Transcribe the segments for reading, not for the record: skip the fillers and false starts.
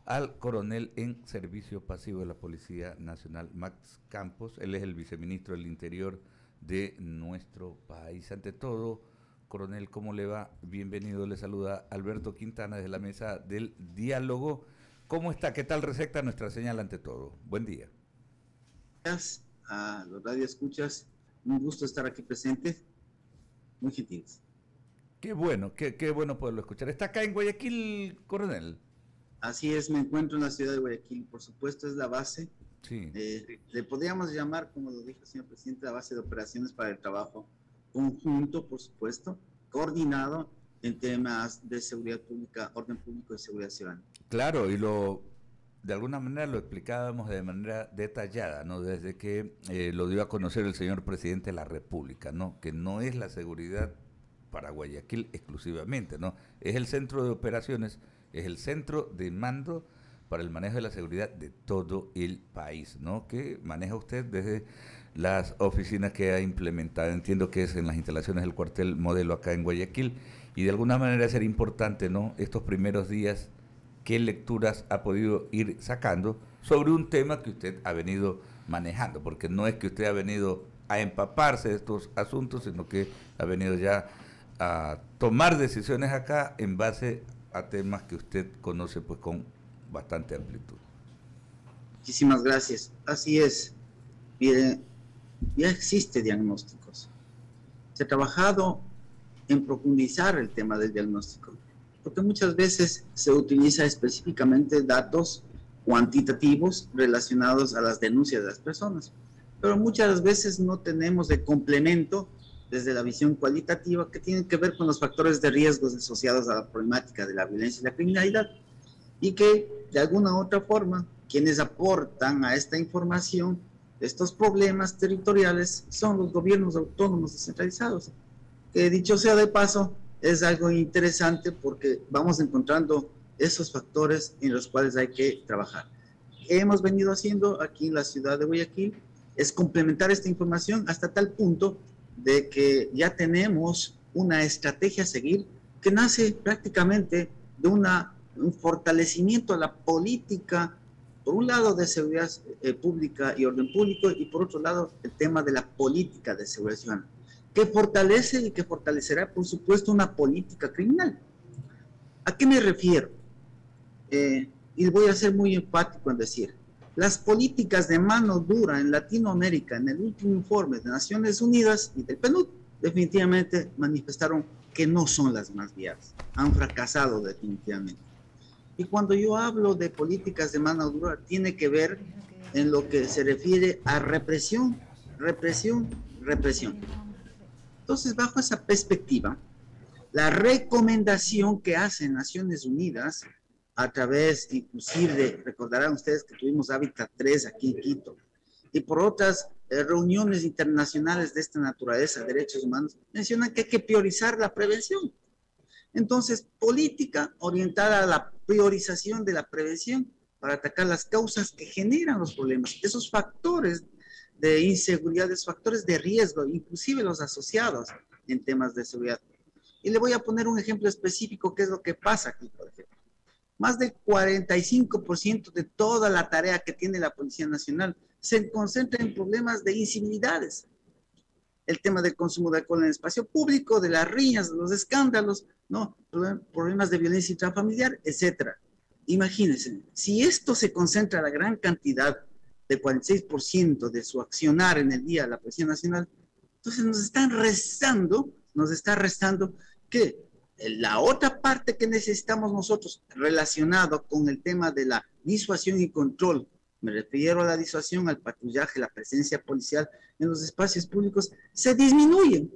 al coronel en servicio pasivo de la Policía Nacional, Max Campos. Él es el viceministro del Interior de nuestro país. Ante todo, coronel, ¿cómo le va? Bienvenido, le saluda Alberto Quintana desde la mesa del diálogo. ¿Cómo está? ¿Qué tal receta nuestra señal ante todo? Buen día. Gracias a los radioescuchas, un gusto estar aquí presente, muy gentiles. Qué bueno poderlo escuchar. ¿Está acá en Guayaquil, coronel? Así es, me encuentro en la ciudad de Guayaquil, por supuesto es la base, Sí. le podríamos llamar, como lo dijo el señor presidente, la base de operaciones para el trabajo conjunto, por supuesto, coordinado en temas de seguridad pública, orden público y seguridad ciudadana. Claro, de alguna manera lo explicábamos de manera detallada, ¿no? Desde que lo dio a conocer el señor presidente de la República, ¿no? Que no es la seguridad para Guayaquil exclusivamente, ¿no? Es el centro de operaciones, es el centro de mando para el manejo de la seguridad de todo el país, ¿no? Que maneja usted desde las oficinas que ha implementado. Entiendo que es en las instalaciones del cuartel modelo acá en Guayaquil, y de alguna manera será importante, ¿no? Estos primeros días, ¿qué lecturas ha podido ir sacando sobre un tema que usted ha venido manejando? Porque no es que usted ha venido a empaparse de estos asuntos, sino que ha venido ya a tomar decisiones acá en base a temas que usted conoce pues con bastante amplitud. Muchísimas gracias, así es, bien, ya existe diagnósticos, se ha trabajado en profundizar el tema del diagnóstico, porque muchas veces se utiliza específicamente datos cuantitativos relacionados a las denuncias de las personas, pero muchas veces no tenemos de complemento desde la visión cualitativa que tiene que ver con los factores de riesgos asociados a la problemática de la violencia y la criminalidad, y que de alguna u otra forma quienes aportan a esta información de estos problemas territoriales son los gobiernos autónomos descentralizados, que dicho sea de paso es algo interesante porque vamos encontrando esos factores en los cuales hay que trabajar. ¿Qué hemos venido haciendo aquí en la ciudad de Guayaquil? Es complementar esta información hasta tal punto de que ya tenemos una estrategia a seguir que nace prácticamente de un fortalecimiento a la política, por un lado de seguridad pública y orden público, y por otro lado el tema de la política de seguridad ciudadana, que fortalece y que fortalecerá, por supuesto, una política criminal. ¿A qué me refiero? Y voy a ser muy enfático en decir, las políticas de mano dura en Latinoamérica, en el último informe de Naciones Unidas y del PNUD, definitivamente manifestaron que no son las más viables, han fracasado definitivamente. Y cuando yo hablo de políticas de mano dura, tiene que ver en lo que se refiere a represión, represión, represión. Entonces, bajo esa perspectiva, la recomendación que hace Naciones Unidas, a través inclusive de, recordarán ustedes que tuvimos Hábitat 3 aquí en Quito, y por otras reuniones internacionales de esta naturaleza, derechos humanos, mencionan que hay que priorizar la prevención. Entonces, política orientada a la priorización de la prevención para atacar las causas que generan los problemas, esos factores de inseguridad, esos factores de riesgo, inclusive los asociados en temas de seguridad. Y le voy a poner un ejemplo específico, que es lo que pasa aquí, por ejemplo. Más del 45% de toda la tarea que tiene la Policía Nacional se concentra en problemas de incivilidades. El tema del consumo de alcohol en el espacio público, de las riñas, de los escándalos, ¿no? Problemas de violencia intrafamiliar, etc. Imagínense, si esto se concentra la gran cantidad de 46% de su accionar en el día de la Policía Nacional, entonces nos está restando que la otra parte que necesitamos nosotros relacionado con el tema de la disuasión y control, me refiero a la disuasión, al patrullaje, la presencia policial en los espacios públicos, se disminuyen.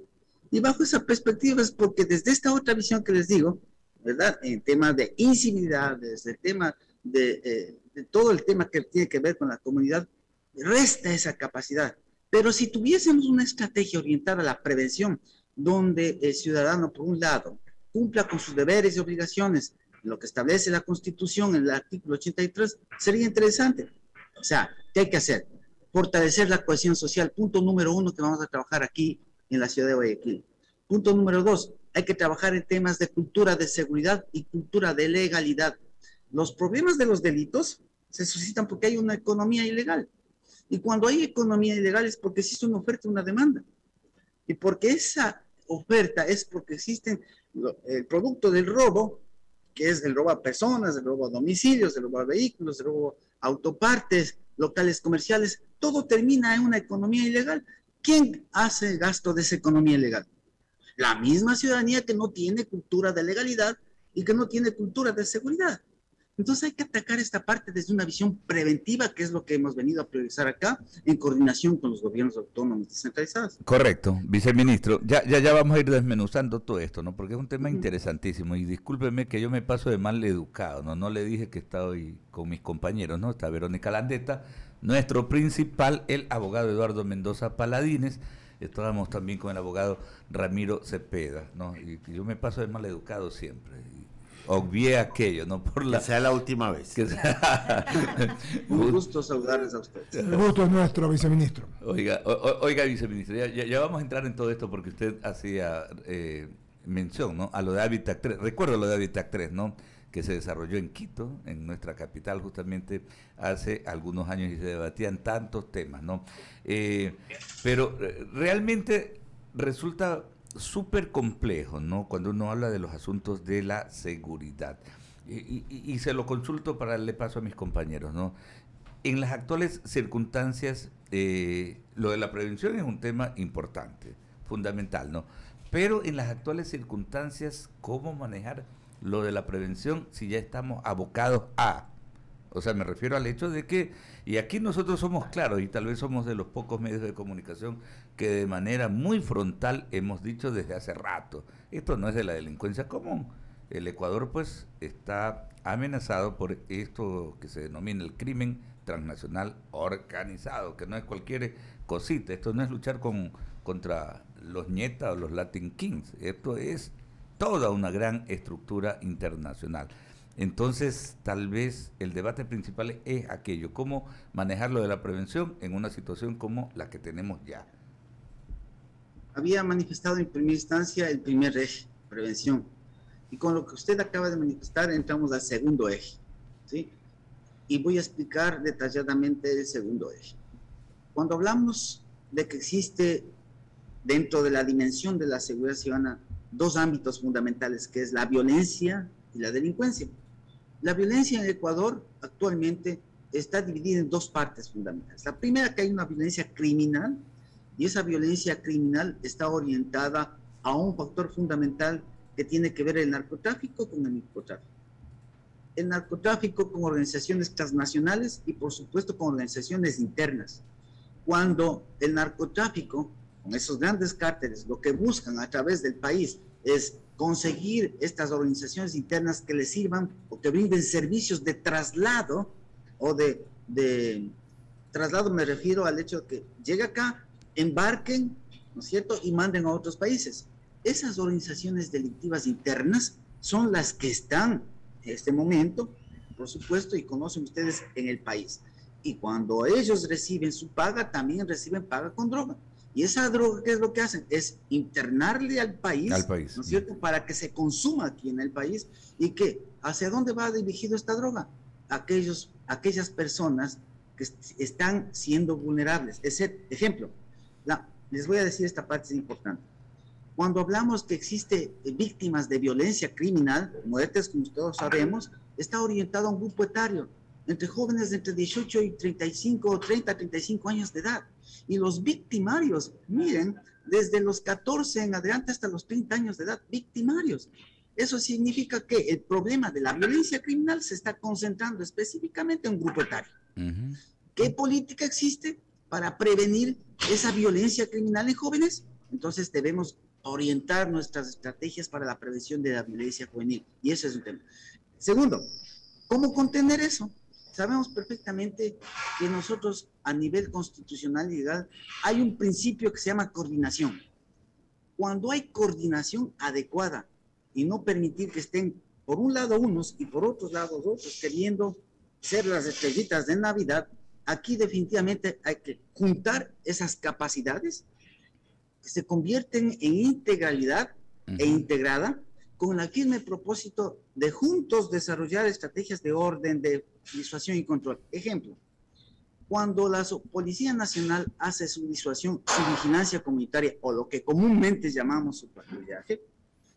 Y bajo esa perspectiva es porque desde esta otra visión que les digo, ¿verdad? En temas de incivilidad, desde el tema de todo el tema que tiene que ver con la comunidad, resta esa capacidad. Pero si tuviésemos una estrategia orientada a la prevención, donde el ciudadano, por un lado, cumpla con sus deberes y obligaciones, lo que establece la Constitución en el artículo 83, sería interesante. O sea, ¿qué hay que hacer? Fortalecer la cohesión social, punto número 1 que vamos a trabajar aquí en la ciudad de Guayaquil. Punto número 2, hay que trabajar en temas de cultura de seguridad y cultura de legalidad. los problemas de los delitos se suscitan porque hay una economía ilegal. Y cuando hay economía ilegal es porque existe una oferta y una demanda. Y porque esa oferta es porque existen el producto del robo, que es el robo a personas, el robo a domicilios, el robo a vehículos, el robo a autopartes, locales comerciales, todo termina en una economía ilegal. ¿Quién hace el gasto de esa economía ilegal? La misma ciudadanía que no tiene cultura de legalidad y que no tiene cultura de seguridad. Entonces hay que atacar esta parte desde una visión preventiva, que es lo que hemos venido a priorizar acá, en coordinación con los gobiernos autónomos descentralizados. Correcto, viceministro. Ya vamos a ir desmenuzando todo esto, ¿no? Porque es un tema interesantísimo. Y discúlpeme que yo me paso de mal educado, ¿no? No le dije que estaba hoy con mis compañeros, ¿no? Está Verónica Landeta, nuestro principal, el abogado Eduardo Mendoza Paladines. Estábamos también con el abogado Ramiro Cepeda, ¿no? Y yo me paso de mal educado siempre. Obvié aquello, ¿no? Por la... Que sea la última vez. Un gusto saludarles a ustedes. El gusto es nuestro, viceministro. Oiga, viceministro, ya vamos a entrar en todo esto porque usted hacía mención, ¿no? A lo de Hábitat 3. Recuerdo lo de Hábitat 3, ¿no? Que se desarrolló en Quito, en nuestra capital, justamente hace algunos años y se debatían tantos temas, ¿no? Pero realmente resulta súper complejo, ¿no? Cuando uno habla de los asuntos de la seguridad. Y se lo consulto para darle paso a mis compañeros, ¿no? En las actuales circunstancias, lo de la prevención es un tema importante, fundamental, ¿no? Pero en las actuales circunstancias, ¿cómo manejar lo de la prevención si ya estamos abocados a? O sea, me refiero al hecho de que, y aquí nosotros somos claros, y tal vez somos de los pocos medios de comunicación que de manera muy frontal hemos dicho desde hace rato, esto no es de la delincuencia común. El Ecuador pues está amenazado por esto que se denomina el crimen transnacional organizado, que no es cualquier cosita, esto no es luchar contra los Ñeta o los Latin Kings, esto es toda una gran estructura internacional. Entonces, tal vez el debate principal es aquello, cómo manejar lo de la prevención en una situación como la que tenemos ya. Había manifestado en primera instancia el primer eje, prevención. Y con lo que usted acaba de manifestar, entramos al segundo eje, ¿sí? Y voy a explicar detalladamente el segundo eje. Cuando hablamos de que existe dentro de la dimensión de la seguridad ciudadana dos ámbitos fundamentales, que es la violencia y la delincuencia. La violencia en Ecuador actualmente está dividida en dos partes fundamentales. La primera, que hay una violencia criminal, y esa violencia criminal está orientada a un factor fundamental que tiene que ver el narcotráfico con el microtráfico. El narcotráfico con organizaciones transnacionales y por supuesto con organizaciones internas. Cuando el narcotráfico, con esos grandes cárteles, lo que buscan a través del país es conseguir estas organizaciones internas que les sirvan o que brinden servicios de traslado, o de traslado me refiero al hecho de que llegue acá, embarquen, ¿no es cierto?, y manden a otros países. Esas organizaciones delictivas internas son las que están en este momento, por supuesto, y conocen ustedes, en el país. Y cuando ellos reciben su paga, también reciben paga con droga. Y esa droga, ¿qué es lo que hacen? Es internarle al país, ¿no es cierto?, para que se consuma aquí en el país. ¿Y qué? ¿Hacia dónde va dirigido esta droga? Aquellas personas que están siendo vulnerables. Ejemplo, les voy a decir esta parte, es importante. Cuando hablamos que existe víctimas de violencia criminal, muertes, como todos sabemos, está orientado a un grupo etario, entre jóvenes de entre 18 y 35 o 30, 35 años de edad. Y los victimarios, miren, desde los 14 en adelante hasta los 30 años de edad, victimarios. Eso significa que el problema de la violencia criminal se está concentrando específicamente en un grupo etario. ¿Qué política existe para prevenir esa violencia criminal en jóvenes? Entonces debemos orientar nuestras estrategias para la prevención de la violencia juvenil. Y ese es un tema. Segundo, ¿cómo contener eso? Sabemos perfectamente que nosotros, a nivel constitucional y legal, hay un principio que se llama coordinación. Cuando hay coordinación adecuada y no permitir que estén por un lado unos y por otros lados otros queriendo ser las estrellitas de Navidad, aquí definitivamente hay que juntar esas capacidades que se convierten en integralidad e integrada con el firme propósito de juntos desarrollar estrategias de orden, de disuasión y control. Ejemplo, cuando la Policía Nacional hace su disuasión, su vigilancia comunitaria, o lo que comúnmente llamamos su patrullaje,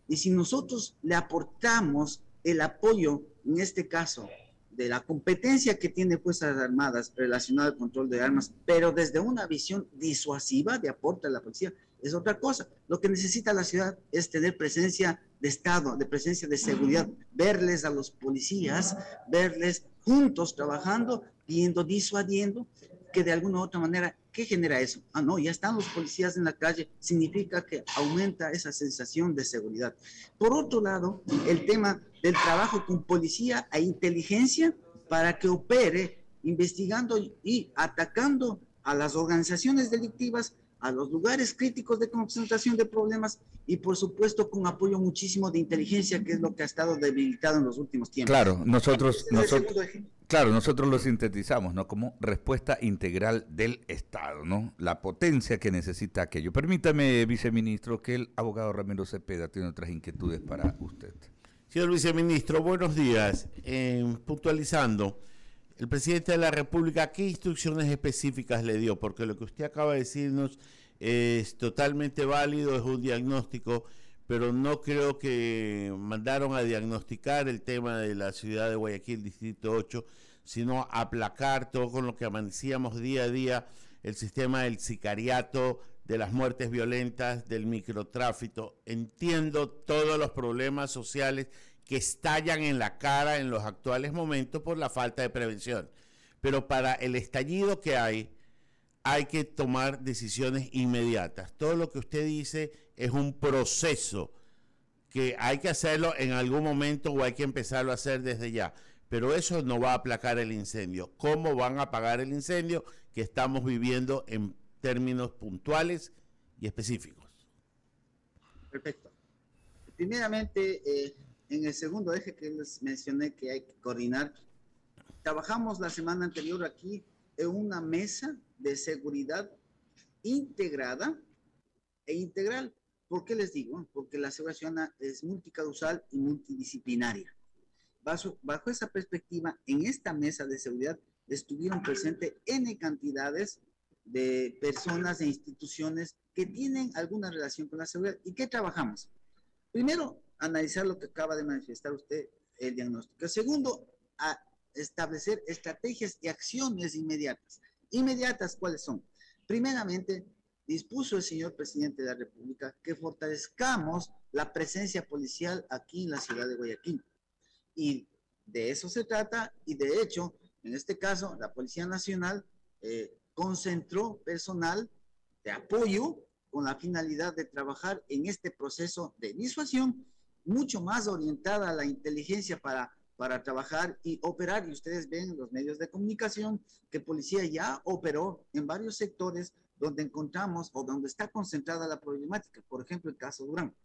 y si nosotros le aportamos el apoyo, en este caso, de la competencia que tiene Fuerzas Armadas relacionada al control de armas, pero desde una visión disuasiva de aporte a la policía, es otra cosa. Lo que necesita la ciudad es tener presencia de Estado, de presencia de seguridad, verles a los policías, verles juntos trabajando, viendo, disuadiendo, que de alguna u otra manera, ¿qué genera eso? Ah, no, ya están los policías en la calle, significa que aumenta esa sensación de seguridad. Por otro lado, el tema del trabajo con policía e inteligencia para que opere investigando y atacando a las organizaciones delictivas, a los lugares críticos de concentración de problemas y por supuesto con apoyo muchísimo de inteligencia, que es lo que ha estado debilitado en los últimos tiempos. Claro, nosotros lo sintetizamos, ¿no? Como respuesta integral del Estado, ¿no? La potencia que necesita aquello. Permítame, viceministro, que el abogado Ramiro Cepeda tiene otras inquietudes para usted. Señor viceministro, buenos días. Puntualizando, el presidente de la República, ¿qué instrucciones específicas le dio? Porque lo que usted acaba de decirnos es totalmente válido, es un diagnóstico, pero no creo que mandaron a diagnosticar el tema de la ciudad de Guayaquil, Distrito 8, sino a aplacar todo con lo que amanecíamos día a día, el sistema del sicariato, de las muertes violentas, del microtráfico. Entiendo todos los problemas sociales que estallan en la cara en los actuales momentos por la falta de prevención. Pero para el estallido que hay que tomar decisiones inmediatas. Todo lo que usted dice es un proceso que hay que hacerlo en algún momento o hay que empezarlo a hacer desde ya. Pero eso no va a aplacar el incendio. ¿Cómo van a apagar el incendio que estamos viviendo en términos puntuales y específicos? Perfecto. Primeramente, en el segundo eje que les mencioné que hay que coordinar, trabajamos la semana anterior aquí en una mesa de seguridad integrada e integral. ¿Por qué les digo? Porque la seguridad ciudadana es multicausal y multidisciplinaria. Bajo esa perspectiva, en esta mesa de seguridad estuvieron presentes N cantidades de personas e instituciones que tienen alguna relación con la seguridad. ¿Y qué trabajamos? Primero, analizar lo que acaba de manifestar usted, el diagnóstico. Segundo, a establecer estrategias y acciones inmediatas. ¿Inmediatas cuáles son? Primeramente, dispuso el señor presidente de la República que fortalezcamos la presencia policial aquí en la ciudad de Guayaquil. Y de eso se trata, y de hecho, en este caso, la Policía Nacional concentró personal de apoyo con la finalidad de trabajar en este proceso de disuasión, mucho más orientada a la inteligencia para trabajar y operar. Y ustedes ven en los medios de comunicación que policía ya operó en varios sectores donde encontramos o donde está concentrada la problemática, por ejemplo, el caso Durán.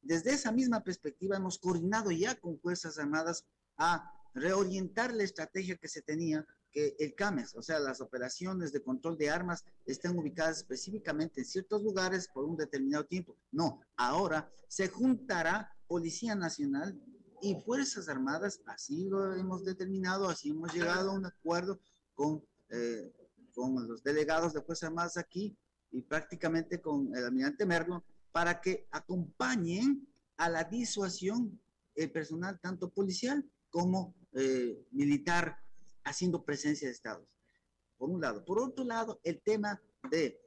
Desde esa misma perspectiva hemos coordinado ya con Fuerzas Armadas a reorientar la estrategia que se tenía, que el CAMES, o sea, las operaciones de control de armas, están ubicadas específicamente en ciertos lugares por un determinado tiempo. No, ahora se juntará Policía Nacional y Fuerzas Armadas, así lo hemos determinado, así hemos llegado a un acuerdo con los delegados de Fuerzas Armadas aquí y prácticamente con el almirante Merlo, para que acompañen a la disuasión el personal tanto policial como militar, haciendo presencia de estados, por un lado. Por otro lado, el tema de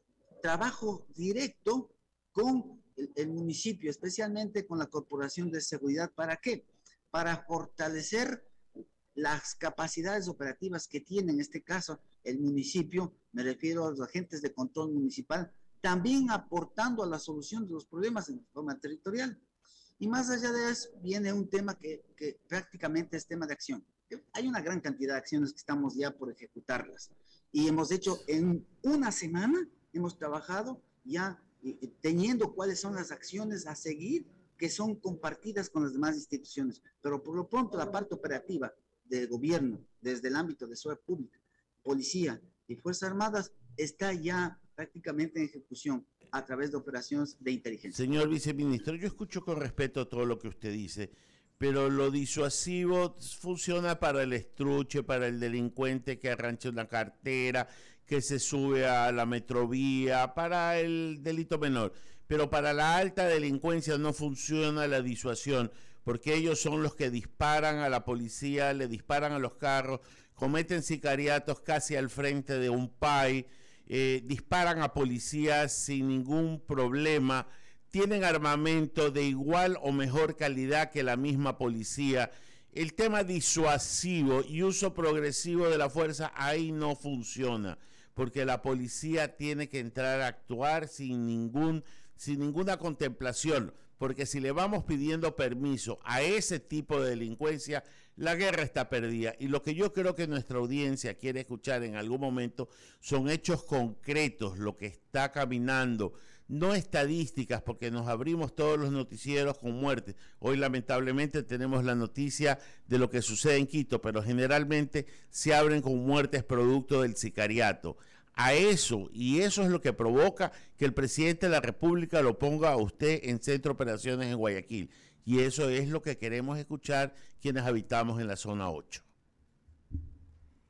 trabajo directo con el municipio, especialmente con la Corporación de Seguridad. ¿Para qué? Para fortalecer las capacidades operativas que tiene en este caso el municipio, me refiero a los agentes de control municipal, también aportando a la solución de los problemas en forma territorial. Y más allá de eso, viene un tema que prácticamente es tema de acción. Hay una gran cantidad de acciones que estamos ya por ejecutarlas. Y hemos hecho en una semana, hemos trabajado ya teniendo cuáles son las acciones a seguir que son compartidas con las demás instituciones. Pero por lo pronto la parte operativa del gobierno, desde el ámbito de seguridad pública, policía y Fuerzas Armadas, está ya prácticamente en ejecución a través de operaciones de inteligencia. Señor viceministro, yo escucho con respeto todo lo que usted dice, pero lo disuasivo funciona para el estruche, para el delincuente que arrancha una cartera, que se sube a la metrovía, para el delito menor. Pero para la alta delincuencia no funciona la disuasión, porque ellos son los que disparan a la policía, le disparan a los carros, cometen sicariatos casi al frente de un PAI, disparan a policías sin ningún problema, tienen armamento de igual o mejor calidad que la misma policía. El tema disuasivo y uso progresivo de la fuerza ahí no funciona, porque la policía tiene que entrar a actuar sin ninguna contemplación, porque si le vamos pidiendo permiso a ese tipo de delincuencia, la guerra está perdida. Y lo que yo creo que nuestra audiencia quiere escuchar en algún momento son hechos concretos, lo que está caminando, no estadísticas, porque nos abrimos todos los noticieros con muertes. Hoy lamentablemente tenemos la noticia de lo que sucede en Quito, pero generalmente se abren con muertes producto del sicariato. A eso, y eso es lo que provoca que el presidente de la República lo ponga a usted en centro de operaciones en Guayaquil. Y eso es lo que queremos escuchar quienes habitamos en la zona 8.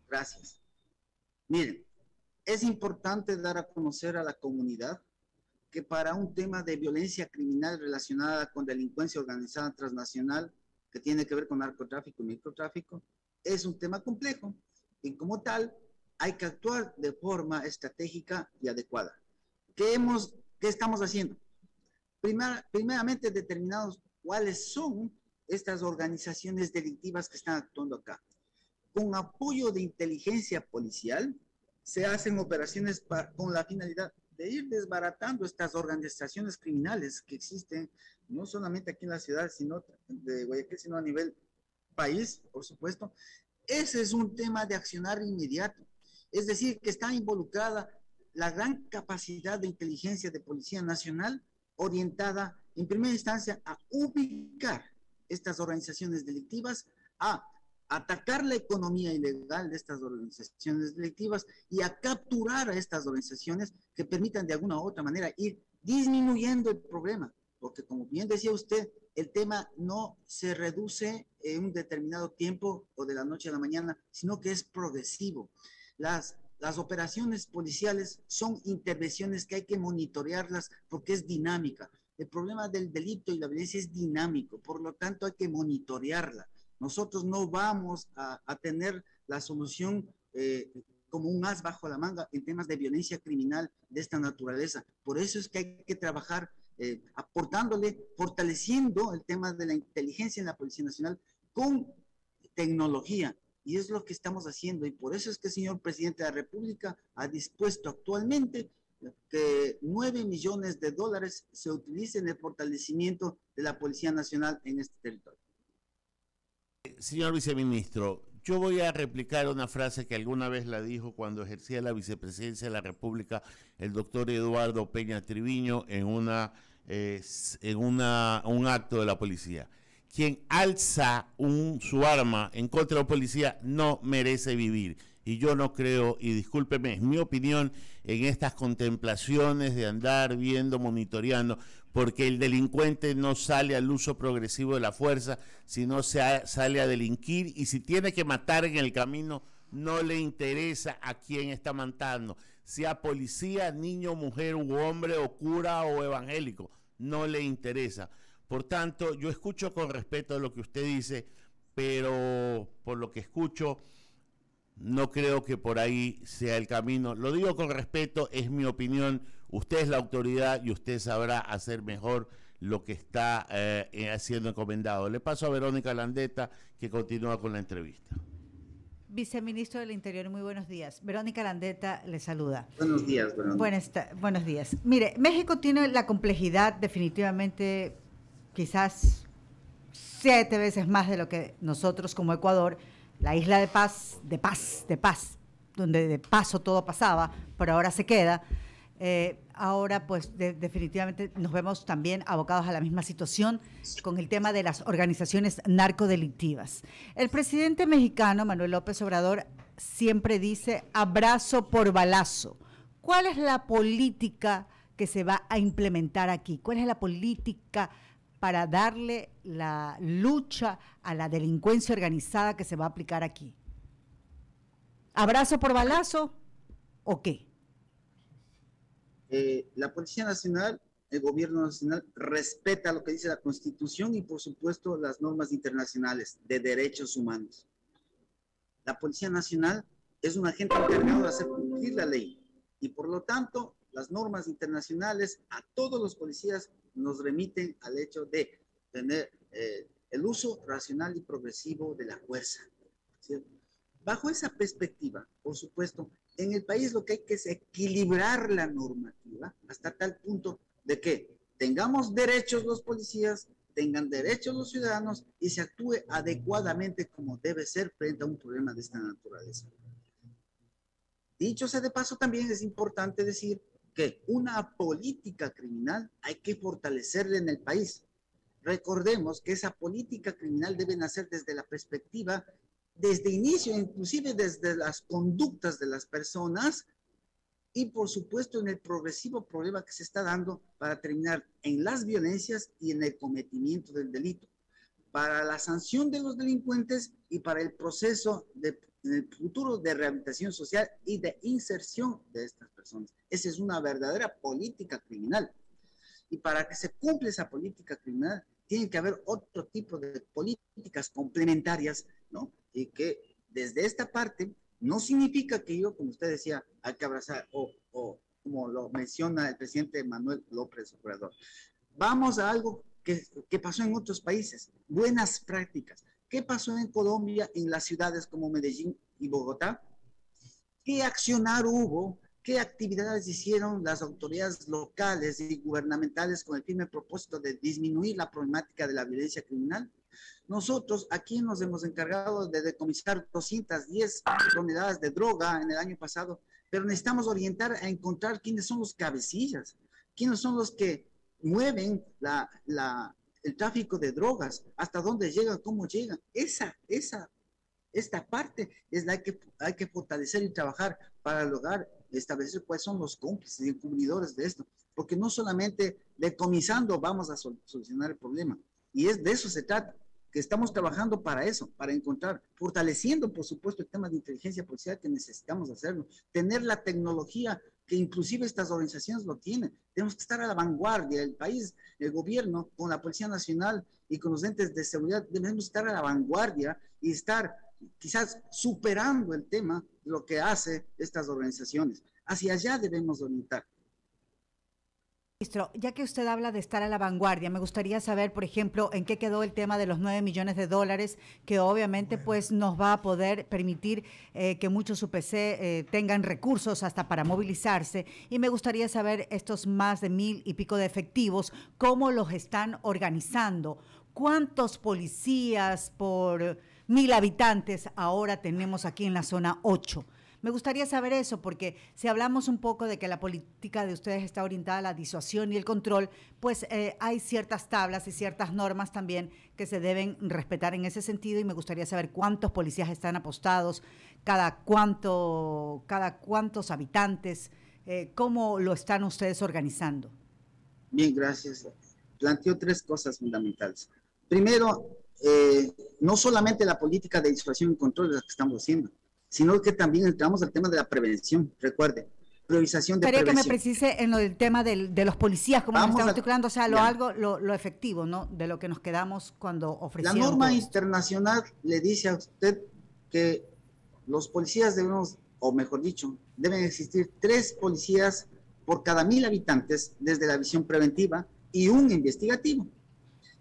Gracias. Miren, es importante dar a conocer a la comunidad que para un tema de violencia criminal relacionada con delincuencia organizada transnacional, que tiene que ver con narcotráfico y microtráfico, es un tema complejo y como tal hay que actuar de forma estratégica y adecuada. ¿Qué estamos haciendo? Primeramente determinados cuáles son estas organizaciones delictivas que están actuando acá. Con apoyo de inteligencia policial se hacen operaciones con la finalidad de ir desbaratando estas organizaciones criminales que existen, no solamente aquí en la ciudad, sino de Guayaquil, sino a nivel país, por supuesto. Ese es un tema de accionar inmediato. Es decir, que está involucrada la gran capacidad de inteligencia de Policía Nacional orientada en primera instancia a ubicar estas organizaciones delictivas, a atacar la economía ilegal de estas organizaciones delictivas y a capturar a estas organizaciones que permitan de alguna u otra manera ir disminuyendo el problema, porque como bien decía usted, el tema no se reduce en un determinado tiempo o de la noche a la mañana, sino que es progresivo. Las operaciones policiales son intervenciones que hay que monitorearlas porque es dinámica. El problema del delito y la violencia es dinámico, por lo tanto hay que monitorearla. Nosotros no vamos a tener la solución como un as bajo la manga en temas de violencia criminal de esta naturaleza. Por eso es que hay que trabajar aportándole, fortaleciendo el tema de la inteligencia en la Policía Nacional con tecnología. Y es lo que estamos haciendo. Y por eso es que el señor presidente de la República ha dispuesto actualmente que $9 millones se utilicen en el fortalecimiento de la Policía Nacional en este territorio. Señor viceministro, yo voy a replicar una frase que alguna vez la dijo cuando ejercía la vicepresidencia de la República el doctor Eduardo Peña Triviño en un acto de la policía. Quien alza su arma en contra de la policía no merece vivir. Y yo no creo, y discúlpeme, es mi opinión, en estas contemplaciones de andar viendo, monitoreando, porque el delincuente no sale al uso progresivo de la fuerza, sino sale a delinquir, y si tiene que matar en el camino, no le interesa a quién está matando, sea policía, niño, mujer u hombre, o cura o evangélico, no le interesa. Por tanto, yo escucho con respeto lo que usted dice, pero por lo que escucho, no creo que por ahí sea el camino. Lo digo con respeto, es mi opinión. Usted es la autoridad y usted sabrá hacer mejor lo que está haciendo encomendado. Le paso a Verónica Landeta, que continúa con la entrevista. Viceministro del Interior, muy buenos días. Verónica Landeta le saluda. Buenos días, Verónica. Buenos días. Mire, México tiene la complejidad definitivamente quizás 7 veces más de lo que nosotros como Ecuador, la isla de paz, donde de paso todo pasaba, pero ahora se queda. Ahora pues definitivamente nos vemos también abocados a la misma situación con el tema de las organizaciones narcodelictivas. El presidente mexicano Manuel López Obrador siempre dice abrazo por balazo ¿Cuál es la política que se va a implementar aquí? ¿Cuál es la política para darle la lucha a la delincuencia organizada que se va a aplicar aquí? ¿Abrazo por balazo o qué? La Policía Nacional, el Gobierno Nacional, respeta lo que dice la Constitución y, por supuesto, las normas internacionales de derechos humanos. La Policía Nacional es un agente encargado de hacer cumplir la ley y, por lo tanto, las normas internacionales a todos los policías nos remiten al hecho de tener el uso racional y progresivo de la fuerza, ¿cierto? Bajo esa perspectiva, por supuesto, en el país lo que hay que es equilibrar la normativa hasta tal punto de que tengamos derechos los policías, tengan derechos los ciudadanos y se actúe adecuadamente como debe ser frente a un problema de esta naturaleza. Dicho sea de paso, también es importante decir que una política criminal hay que fortalecerla en el país. Recordemos que esa política criminal debe nacer desde la perspectiva, desde inicio, inclusive desde las conductas de las personas y, por supuesto, en el progresivo problema que se está dando para terminar en las violencias y en el cometimiento del delito, para la sanción de los delincuentes y para el proceso en el futuro de rehabilitación social y de inserción de estas personas. Esa es una verdadera política criminal. Y para que se cumpla esa política criminal, tiene que haber otro tipo de políticas complementarias, ¿no? Y que desde esta parte no significa que yo, como usted decía, hay que abrazar, o como lo menciona el presidente Manuel López Obrador. Vamos a algo que pasó en otros países, buenas prácticas. ¿Qué pasó en Colombia, en las ciudades como Medellín y Bogotá? ¿Qué accionar hubo? ¿Qué actividades hicieron las autoridades locales y gubernamentales con el firme propósito de disminuir la problemática de la violencia criminal? Nosotros aquí nos hemos encargado de decomisar 210 toneladas de droga en el año pasado, pero necesitamos orientar a encontrar quiénes son los cabecillas, quiénes son los que mueven el tráfico de drogas, hasta dónde llegan, cómo llegan. Esta parte es la que hay que fortalecer y trabajar para lograr establecer cuáles son los cómplices y encubridores de esto, porque no solamente decomisando vamos a solucionar el problema, y de eso se trata, que estamos trabajando para eso, para encontrar, fortaleciendo por supuesto el tema de inteligencia policial que necesitamos hacerlo, tener la tecnología que inclusive estas organizaciones lo tienen. Tenemos que estar a la vanguardia, el país, el gobierno, con la Policía Nacional y con los entes de seguridad, debemos estar a la vanguardia y estar quizás superando el tema de lo que hace estas organizaciones. Hacia allá debemos orientar. Ministro, ya que usted habla de estar a la vanguardia, me gustaría saber, por ejemplo, en qué quedó el tema de los 9 millones de dólares, que obviamente pues nos va a poder permitir que muchos UPC tengan recursos hasta para movilizarse, y me gustaría saber estos más de 1,000 y pico de efectivos, cómo los están organizando, cuántos policías por 1,000 habitantes ahora tenemos aquí en la zona 8. Me gustaría saber eso, porque si hablamos un poco de que la política de ustedes está orientada a la disuasión y el control, pues hay ciertas tablas y ciertas normas también que se deben respetar en ese sentido, y me gustaría saber cuántos policías están apostados, cada cuántos habitantes, cómo lo están ustedes organizando. Bien, gracias. Planteo 3 cosas fundamentales. Primero, no solamente la política de disuasión y control es la que estamos haciendo, sino que también entramos al tema de la prevención. Recuerde, priorización de prevención. Quería que me precise en el tema de los policías, como estamos articulando, o sea, lo efectivo, ¿no? De lo que nos quedamos cuando ofrecíamos. La norma internacional le dice a usted que los policías debemos, o mejor dicho, deben existir 3 policías por cada 1,000 habitantes desde la visión preventiva y un investigativo.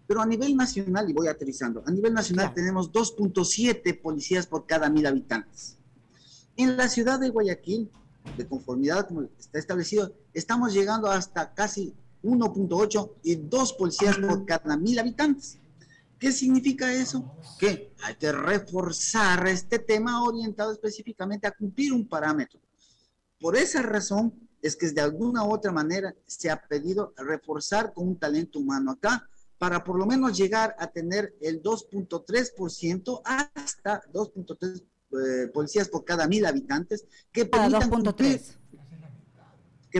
Pero a nivel nacional, y voy aterrizando, a nivel nacional tenemos 2.7 policías por cada 1,000 habitantes. En la ciudad de Guayaquil, de conformidad como está establecido, estamos llegando hasta casi 1.8 y 2 policías por cada 1,000 habitantes. ¿Qué significa eso? Que hay que reforzar este tema orientado específicamente a cumplir un parámetro. Por esa razón es que de alguna u otra manera se ha pedido reforzar con un talento humano acá, para por lo menos llegar a tener el 2.3% hasta 2.3 policías por cada 1,000 habitantes que permitan cumplir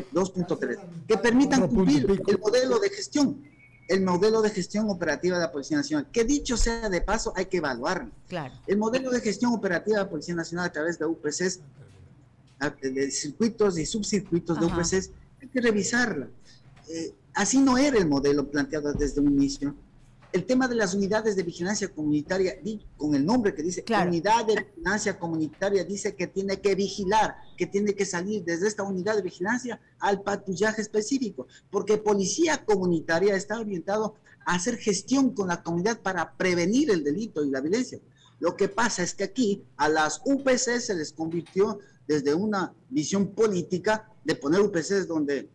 2.3, que permitan cumplir el modelo de gestión operativa de la Policía Nacional, que dicho sea de paso, hay que evaluarlo. Claro. El modelo de gestión operativa de la Policía Nacional a través de UPCs, de circuitos y subcircuitos de UPCs, hay que revisarla. Así no era el modelo planteado desde un inicio. El tema de las unidades de vigilancia comunitaria, con el nombre que dice, unidad de vigilancia comunitaria, dice que tiene que vigilar, que tiene que salir desde esta unidad de vigilancia al patrullaje específico, porque policía comunitaria está orientado a hacer gestión con la comunidad para prevenir el delito y la violencia. Lo que pasa es que aquí a las UPC se les convirtió desde una visión política de poner UPCs donde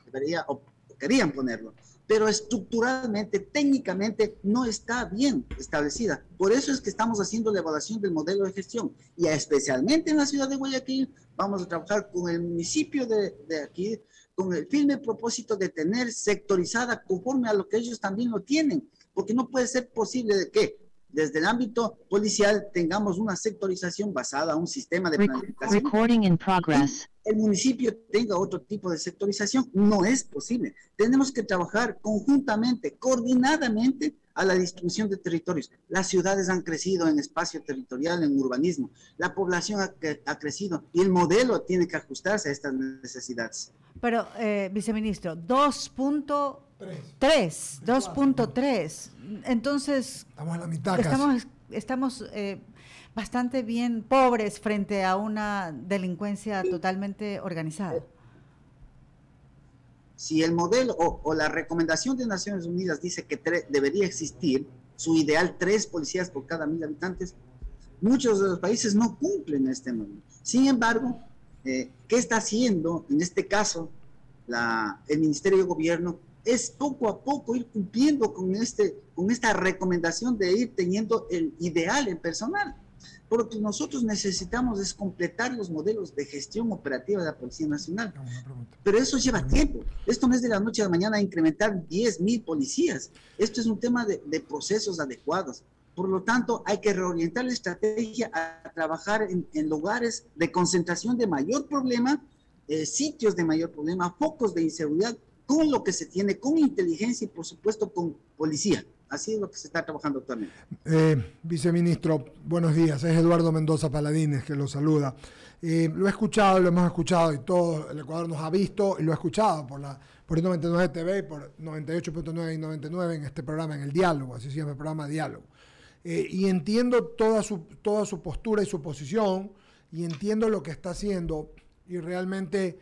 debería o querían ponerlo, pero estructuralmente, técnicamente, no está bien establecida. Por eso es que estamos haciendo la evaluación del modelo de gestión. Y especialmente en la ciudad de Guayaquil, vamos a trabajar con el municipio de aquí, con el firme propósito de tener sectorizada conforme a lo que ellos también lo tienen. Porque no puede ser posible de que desde el ámbito policial tengamos una sectorización basada en un sistema de planificación. Recording in progress. El municipio tenga otro tipo de sectorización. No es posible. Tenemos que trabajar conjuntamente, coordinadamente a la distribución de territorios. Las ciudades han crecido en espacio territorial, en urbanismo. La población ha crecido y el modelo tiene que ajustarse a estas necesidades. Pero, viceministro, 2.3. Entonces, estamos a la mitad estamos bastante bien pobres frente a una delincuencia totalmente organizada. Si el modelo o la recomendación de Naciones Unidas dice que debería existir su ideal 3 policías por cada 1.000 habitantes, muchos de los países no cumplen este modelo. Sin embargo, ¿qué está haciendo en este caso el Ministerio de Gobierno? Es poco a poco ir cumpliendo con esta recomendación de ir teniendo el ideal en personal. Lo que nosotros necesitamos es completar los modelos de gestión operativa de la Policía Nacional. Pero eso lleva tiempo. Esto no es de la noche a la mañana incrementar 10.000 policías. Esto es un tema de procesos adecuados. Por lo tanto, hay que reorientar la estrategia a trabajar en lugares de concentración de mayor problema, sitios de mayor problema, focos de inseguridad, con lo que se tiene, con inteligencia y por supuesto con policía. Así es lo que se está trabajando actualmente. Viceministro, buenos días. Es Eduardo Mendoza Paladines que lo saluda. Lo he escuchado, lo hemos escuchado y todo el Ecuador nos ha visto y lo ha escuchado por 99 TV y por 98.9 y 99 en este programa, en el Diálogo, así se llama el programa Diálogo. Y entiendo toda su postura y su posición y entiendo lo que está haciendo y realmente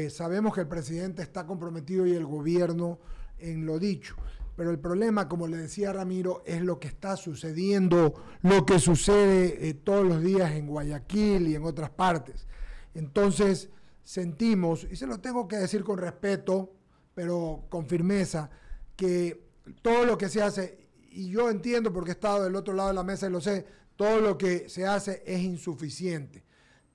sabemos que el presidente está comprometido y el gobierno en lo dicho. Pero el problema, como le decía Ramiro, es lo que está sucediendo, lo que sucede todos los días en Guayaquil y en otras partes. Entonces, sentimos, y se lo tengo que decir con respeto, pero con firmeza, que todo lo que se hace, y yo entiendo porque he estado del otro lado de la mesa y lo sé, todo lo que se hace es insuficiente.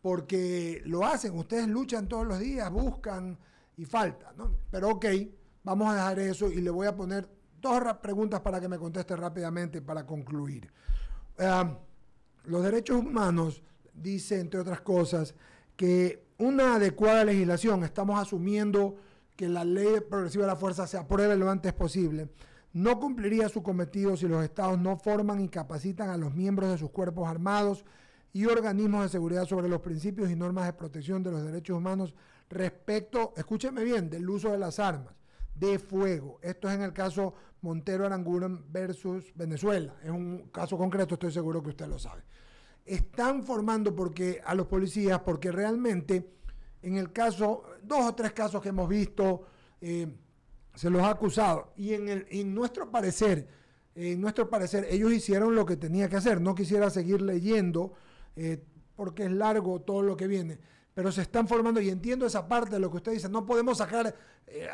Porque lo hacen, ustedes luchan todos los días, buscan y falta, ¿no? Pero ok, vamos a dejar eso y le voy a poner 2 preguntas para que me conteste rápidamente para concluir. Los derechos humanos dice, entre otras cosas, que una adecuada legislación, estamos asumiendo que la ley progresiva de la fuerza se apruebe lo antes posible, no cumpliría su cometido si los estados no forman y capacitan a los miembros de sus cuerpos armados y organismos de seguridad sobre los principios y normas de protección de los derechos humanos respecto, escúcheme bien, del uso de las armas de fuego. Esto es en el caso Montero Aranguren versus Venezuela. Es un caso concreto, estoy seguro que usted lo sabe. Están formando a los policías porque realmente en el caso, 2 o 3 casos que hemos visto, se los ha acusado. Y en nuestro parecer, ellos hicieron lo que tenía que hacer. No quisiera seguir leyendo porque es largo todo lo que viene. Pero se están formando, y entiendo esa parte de lo que usted dice, no podemos sacar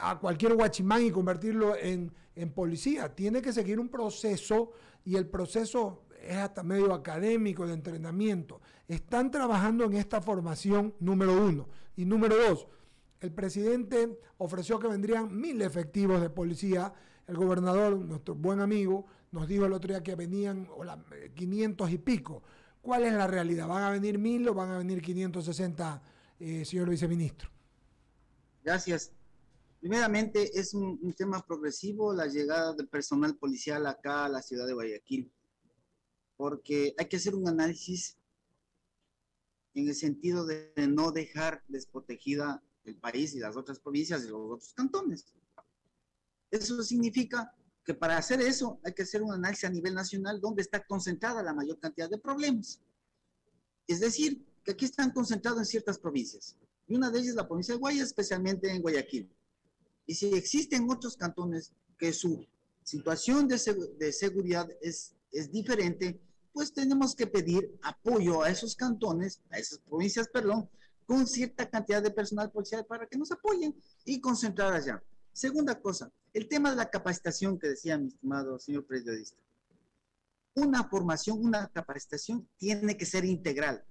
a cualquier guachimán y convertirlo en policía. Tiene que seguir un proceso, y el proceso es hasta medio académico de entrenamiento. Están trabajando en esta formación, número 1. Y número 2, el presidente ofreció que vendrían 1.000 efectivos de policía. El gobernador, nuestro buen amigo, nos dijo el otro día que venían 500 y pico. ¿Cuál es la realidad? ¿Van a venir 1.000 o van a venir 560, señor viceministro? Gracias. Primeramente, es un tema progresivo la llegada del personal policial acá a la ciudad de Guayaquil, porque hay que hacer un análisis en el sentido de no dejar desprotegida el país y las otras provincias y los otros cantones. Eso significa que para hacer eso hay que hacer un análisis a nivel nacional donde está concentrada la mayor cantidad de problemas. Es decir, que aquí están concentrados en ciertas provincias, y una de ellas es la provincia de Guayas, especialmente en Guayaquil. Y si existen otros cantones que su situación de seguridad es diferente, pues tenemos que pedir apoyo a esos cantones, a esas provincias, perdón, con cierta cantidad de personal policial para que nos apoyen y concentrar allá. Segunda cosa, el tema de la capacitación que decía mi estimado señor periodista. Una formación, una capacitación tiene que ser integral.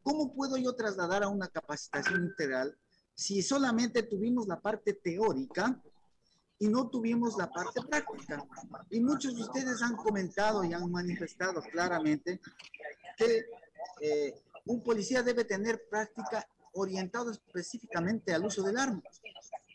¿Cómo puedo yo trasladar a una capacitación integral si solamente tuvimos la parte teórica y no tuvimos la parte práctica? Y muchos de ustedes han comentado y han manifestado claramente que un policía debe tener práctica orientado específicamente al uso del arma.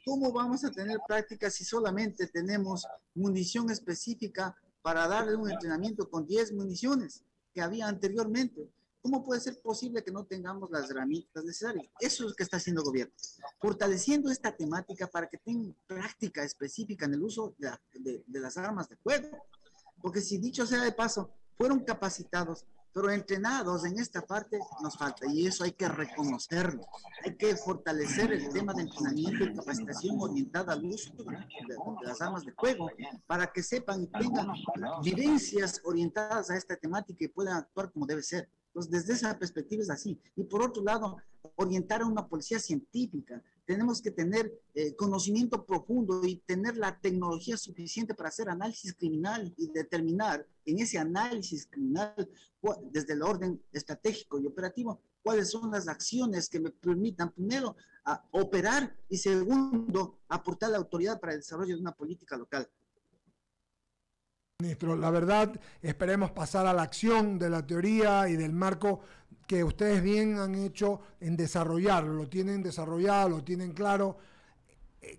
¿Cómo vamos a tener práctica si solamente tenemos munición específica para darle un entrenamiento con 10 municiones que había anteriormente? ¿Cómo puede ser posible que no tengamos las herramientas necesarias? Eso es lo que está haciendo el gobierno, fortaleciendo esta temática para que tengan práctica específica en el uso de las armas de fuego. Porque si dicho sea de paso, fueron capacitados, pero entrenados en esta parte nos falta, y eso hay que reconocerlo. Hay que fortalecer el tema de entrenamiento y capacitación orientada al uso de las armas de fuego, para que sepan y tengan vivencias orientadas a esta temática y puedan actuar como debe ser. Entonces, desde esa perspectiva es así. Y por otro lado, orientar a una policía científica. Tenemos que tener conocimiento profundo y tener la tecnología suficiente para hacer análisis criminal y determinar en ese análisis criminal, desde el orden estratégico y operativo, cuáles son las acciones que me permitan, primero, operar y segundo, aportar la autoridad para el desarrollo de una política local. Ministro, la verdad, esperemos pasar a la acción de la teoría y del marco que ustedes bien han hecho en desarrollarlo, lo tienen desarrollado, lo tienen claro.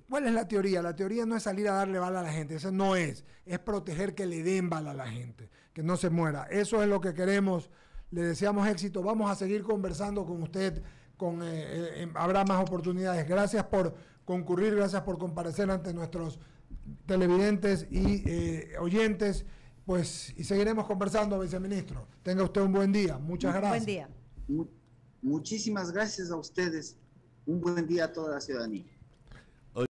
¿Cuál es la teoría? La teoría no es salir a darle bala a la gente, eso no es proteger que le den bala a la gente, que no se muera. Eso es lo que queremos, le deseamos éxito, vamos a seguir conversando con usted, habrá más oportunidades. Gracias por concurrir, gracias por comparecer ante nuestros televidentes y oyentes, pues, y seguiremos conversando, viceministro. Tenga usted un buen día, muchas gracias. Buen día. Muchísimas gracias a ustedes. Un buen día a toda la ciudadanía.